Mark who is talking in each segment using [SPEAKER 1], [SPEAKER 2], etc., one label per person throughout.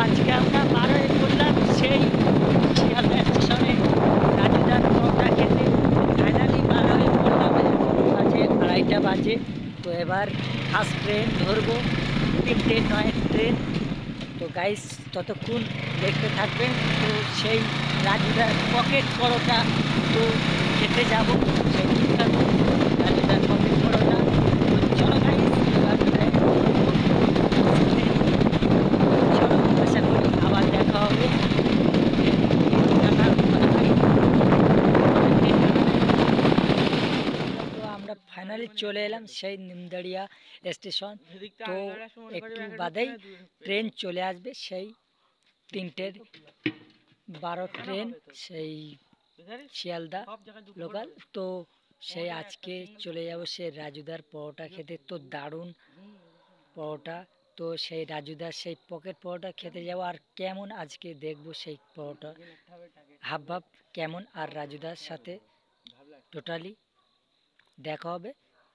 [SPEAKER 1] আজকে আমরা বার হয়ে পড়লাম সেই শিয়ালদা স্টেশনে রাজুদার পরোটা খেতে। ফাইনালি বার হয়ে পড়লাম, বাজে 2:30 বাজে। তো এবার ফার্স্ট ট্রেন ধরবো, 3:09 ট্রেন। তো গাইস ততক্ষণ দেখতে থাকবেন। তো সেই রাজুদার পকেট পরোটা তো খেতে যাব, সেই বিখ্যাত রাজুদার পকেট পরোটা। তো চলো গাইস এবার চলো, আশা করি আবার দেখা হবে। তো আমরা ফাইনালি চলে এলাম সেই নিমদাড়িয়া স্টেশন। তো একটু বাদেই ট্রেন চলে আসবে, সেই 3:12 ট্রেন, সেই শিয়ালদা লোকাল। তো সেই আজকে চলে যাব সেই রাজুদার পরোটা খেতে। তো দারুণ পরোটা, তো সেই রাজুদার সেই পকেট পরোটা খেতে যাব। আর কেমন আজকে দেখবো সেই পরোটা হাব ভাব কেমন, আর রাজুদার সাথে টোটালি দেখা হবে।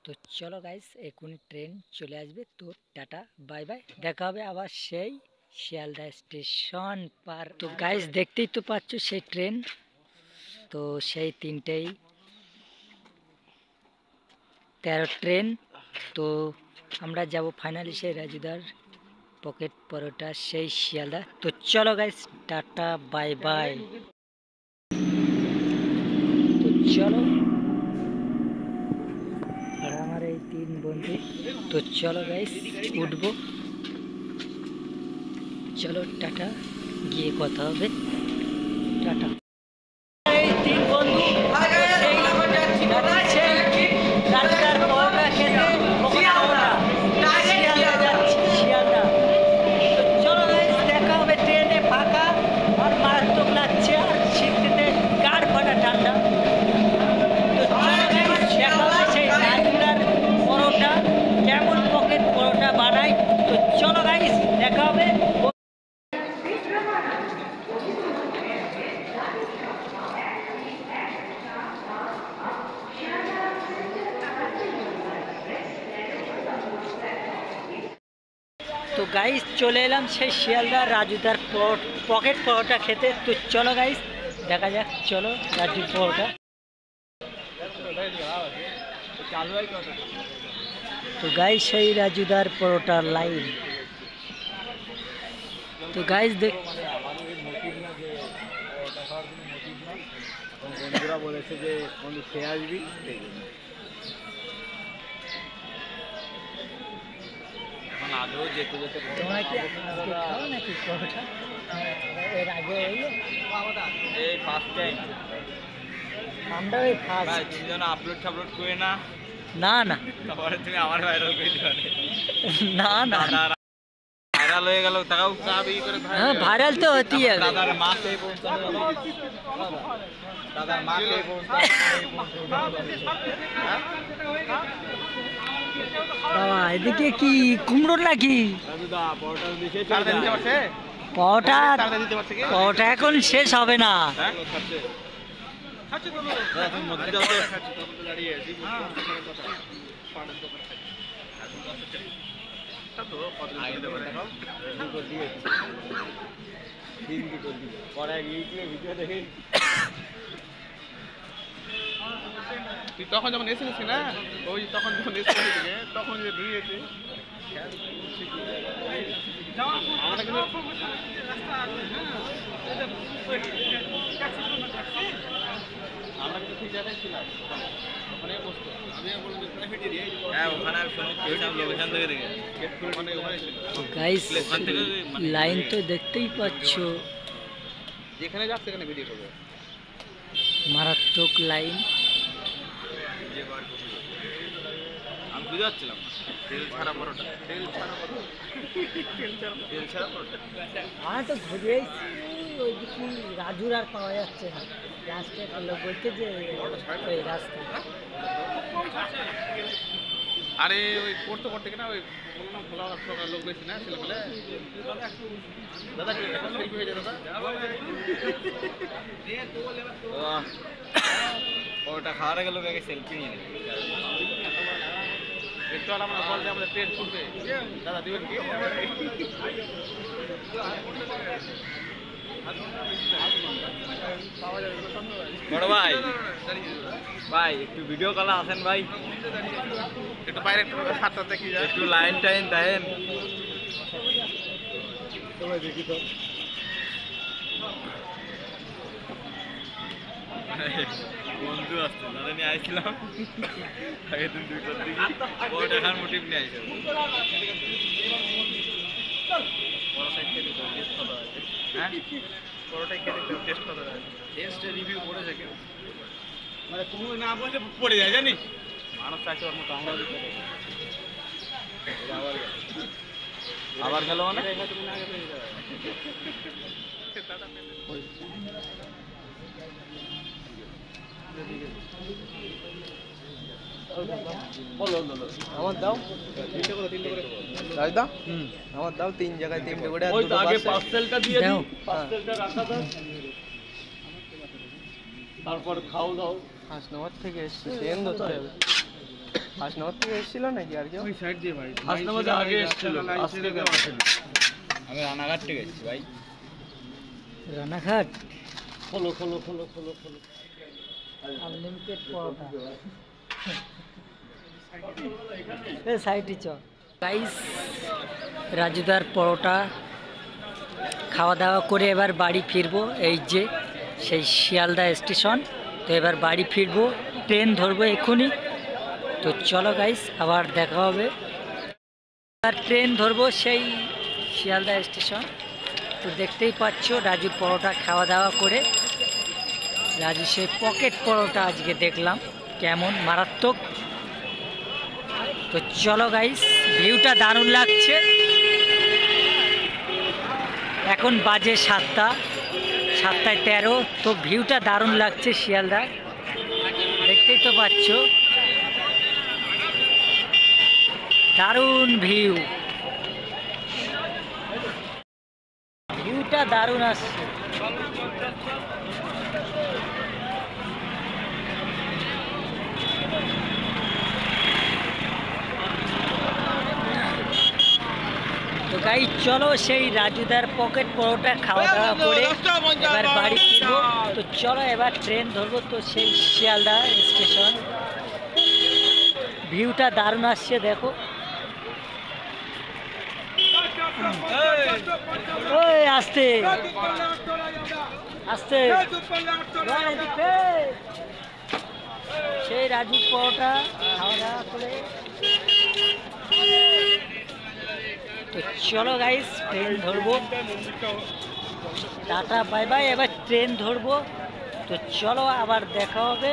[SPEAKER 1] তো চলো গাইস, এখনই ট্রেন চলে আসবে। তো টাটা বাই বাই, দেখা হবে আবার সেই শিয়ালদা স্টেশন পার। তো গাইস দেখতেই তো পাচ্ছ সেই ট্রেন, তো সেই 3:13 ট্রেন। তো আমরা যাব ফাইনালি সেই রাজুদার পকেট পরোটা সেই শিয়ালদা। তো চলো গাইস টাটা বাই বাই। তো চলো, আর আমার এই 3 বন্ধু। তো চলো গাইস উঠবো, চলো টাটা, গিয়ে কথা হবে, টাটা। এই 3 বন্ধু রাজুদার পরোটা খেতে, পকেট পরোটা শিয়ালদা যাচ্ছি, শিয়ালদা। তো চলো গাইস দেখা হবে ট্রেনে, ফাঁকা আর মারাত্মক লাগছে, আর শীততে গাঢ় ফাটা ঠান্ডা। তো চলো গাইস দেখা হবে সেই রাজুদার পরোটা, কেমন পকেট পরোটা বানায়। তো চলো গাইস দেখা হবে। তো গাইস চলে এলাম সেই শিয়ালদা রাজুদার পকেট পরোটা খেতে। তো চলো গাইস দেখা যাক, চলো রাজুর পরোটা। তো গাইস সেই রাজুদার পরোটার লাইন। তো গাইস
[SPEAKER 2] বন্ধুরা বলেছে যে বন্ধু খেয়ে আসবি, এখন আদৌ যেতে যেতে
[SPEAKER 1] তোমরা কি খাও নাকি পরোটা? এর আগে হইলো
[SPEAKER 2] এই ফার্স্ট টাইম
[SPEAKER 1] আমরা ওই ফার্স্ট।
[SPEAKER 2] তুমি যেন আপলোড টাপলোড করে না,
[SPEAKER 1] না না
[SPEAKER 2] তারপরে তুমি আমার ভাইরাল করে দিবে।
[SPEAKER 1] না না,
[SPEAKER 2] ভাইরাল হয়ে গেল, তাও চাবি করে
[SPEAKER 1] হ্যাঁ ভাইরাল তো হতেই হবে।
[SPEAKER 2] দাদার মা সেই পৌঁছানো, দাদার মা সেই
[SPEAKER 1] বাবা এদিকে কি কুমড়ো নাকি? পরোটা পরোটা এখন শেষ হবে না।
[SPEAKER 2] তুই তখন যখন এসেছিস না, ওই তখন যখন এসেছিস তখন যে ধুয়েছে আমরা কিন্তু আমরা কিন্তু ঠিক জায়গায় ছিলাম, ওখানে বসতো। হ্যাঁ ওখানে লোকেশন থেকে দেখে ওখানে
[SPEAKER 1] গাইস লাইন তো দেখতেই পাচ্ছ,
[SPEAKER 2] যেখানে যাচ্ছে সেখানে ভিডিও করবে,
[SPEAKER 1] মারাত্মক লাইন।
[SPEAKER 2] আমি বুঝতে পারছিলাম তেল ছাড়া পরোটা, তেল ছাড়া পরোটা, তেল ছাড়া পরোটা।
[SPEAKER 1] আমি তো ঘুরে এসেছি ওইদিকে, রাজুর আর পাওয়া যাচ্ছে না। লাস্টে একটা লোক বলছে যে ওই রাস্তা।
[SPEAKER 2] আরে ওই পড়তে পড়তে কিনা ওই বললাম খোলা লোক বেশি না ছেলে পেলে, দাদা সেলফি হয়ে যায় দাদা। ওটা খাওয়ার গেল লোক আগে সেলফি নিয়ে নেবে। একটু আর আমরা বলতে আমাদের ট্রেন ছুটবে, দাদা দিবেন কি?
[SPEAKER 3] বড় ভাই, ভাই একটু ভিডিও কল আসেন ভাই,
[SPEAKER 2] একটু বাইরে একটু হাতটা দেখি যায়।
[SPEAKER 3] একটু লাইন টাইন দেন। বন্ধু আসছে, যারা নিয়ে আইছিলাম আগের দিন 2টার দিকে, বড় টাকার মোটিভ নিয়ে আইছিল। বড় সাইড থেকে টেস্ট করা হয়েছে।
[SPEAKER 2] হ্যাঁ বড়টাই খেতে টেস্ট করা যায়।
[SPEAKER 3] টেস্টে রিভিউ করেছে কেউ?
[SPEAKER 2] মানে তুমি না বললে পড়ে যায় জানিস।
[SPEAKER 3] মানুষ চাইছে ওর মতো আমরা দিতে পারি। আবার গেল মানে
[SPEAKER 4] আমার দাও দাও আমার দাও 3 জায়গায় 3টে করে আর দুটো
[SPEAKER 3] আগে
[SPEAKER 4] পার্সেল।
[SPEAKER 3] পার্সেলটা দিয়ে
[SPEAKER 1] দাও।
[SPEAKER 3] দিই, পার্সেলটা রাখা দাও, তারপর খাও দাও।
[SPEAKER 4] হাসনাবাদ থেকে এসেছে সেন ধরতে হবে। হাসনাবাদ থেকে এসেছিল নাকি আর কেউ?
[SPEAKER 2] ওই সাইড দিয়ে ভাই।
[SPEAKER 3] হাসনাবাদে আগে এসেছিল, আজকে কেউ আসেনি। আমি রানাঘাট থেকে এসেছি ভাই।
[SPEAKER 1] রানাঘাট
[SPEAKER 3] খোলো খোলো খোলো খোলো খোলো।
[SPEAKER 1] আনলিমিটেড পরোটা সাইডে চ গাইস, রাজুদার পরোটা খাওয়া দাওয়া করে এবার বাড়ি ফিরবো। এই যে সেই শিয়ালদা স্টেশন, তো এবার বাড়ি ফিরবো, ট্রেন ধরবো এক্ষুনি। তো চলো গাইস, আবার দেখা হবে। আর ট্রেন ধরবো সেই শিয়ালদা স্টেশন। তো দেখতেই পাচ্ছ রাজুর পরোটা খাওয়া দাওয়া করে, রাজু সেই পকেট পরোটা আজকে দেখলাম কেমন মারাত্মক। তো চলো গাইস, ভিউটা দারুণ লাগছে। এখন বাজে 7টায় 13, তো ভিউটা দারুণ লাগছে শিয়ালদা, দেখতেই তো পাচ্ছ দারুণ ভিউটা দারুণ আসছে। তো গাই চলো সেই রাজুদার পকেট পরোটা খাওয়া দাওয়া করে এবার বাড়ি ফিরবো। তো চলো এবার ট্রেন ধরবো, তো সেই শিয়ালদা স্টেশন। ভিউটা দারুণ আসছে দেখো। ওই আস্তে আস্তে, সেই রাজুর পরোটা খাওয়া দাওয়া করে তো চলো গাইস ট্রেন ধরবো। টাটা বাই বাই, এবার ট্রেন ধরবো। তো চলো আবার দেখা হবে।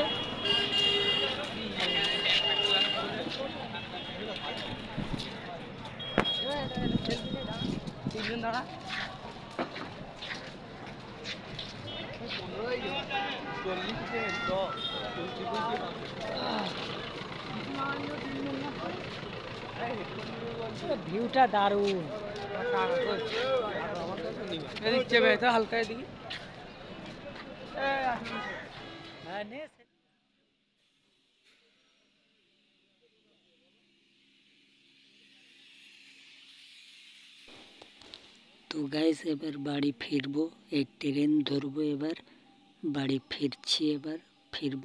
[SPEAKER 1] ভিউটা দারুণ।
[SPEAKER 4] এদিক চেপে তো হালকা এদিকে।
[SPEAKER 1] হ্যাঁ নে। তো গাইস এবার বাড়ি ফিরবো, এই ট্রেন ধরবো, এবার বাড়ি ফিরছি, এবার ফিরবো।